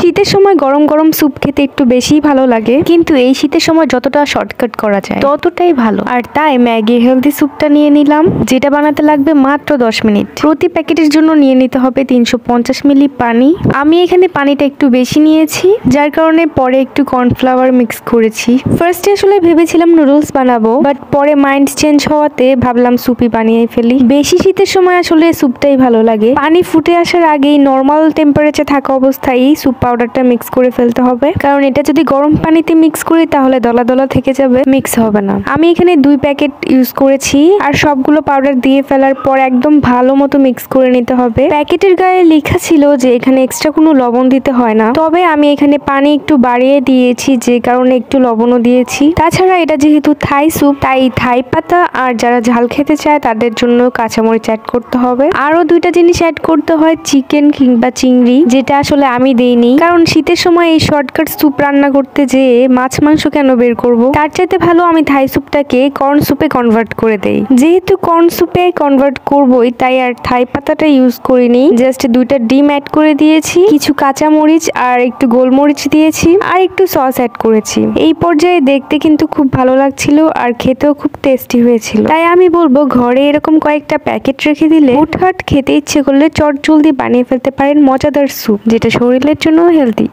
শীতের সময় গরম গরম স্যুপ খেতে একটু বেশিই ভালো লাগে, কিন্তু এই শীতের সময় যতটা শর্টকাট করা যায় ততটাই ভালো। আর তাই ম্যাগি হেলদি স্যুপটা নিয়ে নিলাম, যেটা বানাতে লাগবে মাত্র 10 মিনিট। প্রতি প্যাকেটের জন্য নিয়ে নিতে হবে 350 মিলি পানি। আমি এখানে পানিটা একটু বেশি নিয়েছি, যার কারণে পরে একটু কর্নফ্লাওয়ার মিক্স করেছি। ফার্স্টে আসলে ভেবেছিলাম নুডলস বানাবো, বাট পরে মাইন্ড চেঞ্জ হওয়াতে ভাবলাম স্যুপই বানিয়ে ফেলি। বেশি শীতের সময় আসলে স্যুপটাই ভালো লাগে। পানি ফুটে আসার আগেই নর্মাল টেম্পারেচার থাকা অবস্থায় স্যুপ পাউডারটা মিক্স করে ফেলতে হবে, কারণ এটা যদি গরম পানিতে মিক্স করি তাহলে দলা দলা থেকে যাবে, মিক্স হবে না। আমি এখানে 2 প্যাকেট ইউজ করেছি, আর সবগুলো পাউডার দিয়ে ফেলার পর একদম ভালো মতো মিক্স করে নিতে হবে। প্যাকেটের গায়ে লেখা ছিল যে এখানে এক্সট্রা কোনো লবণ দিতে হয় না, তবে আমি এখানে পানি একটু বাড়িয়ে দিয়েছি, যে কারণে একটু লবণও দিয়েছি। তাছাড়া এটা যেহেতু থাই স্যুপ, তাই থাই পাতা আর যারা ঝাল খেতে চায় তাদের জন্য কাঁচামরিচ অ্যাড করতে হবে। আরো 2টা জিনিস অ্যাড করতে হয়, চিকেন কিংবা চিংড়ি, যেটা আসলে আমি দেইনি, কারণ শীতের সময় এই শর্টকাট স্যুপ রান্না করতে যেয়ে মাছ মাংস কেন বের করব। তার চাইতে ভালো আমি থাই স্যুপটাকে কর্ন স্যুপে কনভার্ট করে দেই। যেহেতু কর্ন স্যুপে কনভার্ট করবই, তাই আর থাই পাতাটা ইউজ করিনি। জাস্ট 2টা ডিম অ্যাড করে দিয়েছি, কিছু কাঁচামরিচ আর একটু গোলমরিচ দিয়েছি, আর একটু সস অ্যাড করেছি। এই পর্যায়ে দেখতে কিন্তু খুব ভালো লাগছিল আর খেতেও খুব টেস্টি হয়েছিল। তাই আমি বলবো ঘরে এরকম কয়েকটা প্যাকেট রেখে দিলে হুটহাট খেতে ইচ্ছে করলে চটজলদি বানিয়ে ফেলতে পারেন মজাদার স্যুপ, যেটা শরীরের জন্য হেলদি।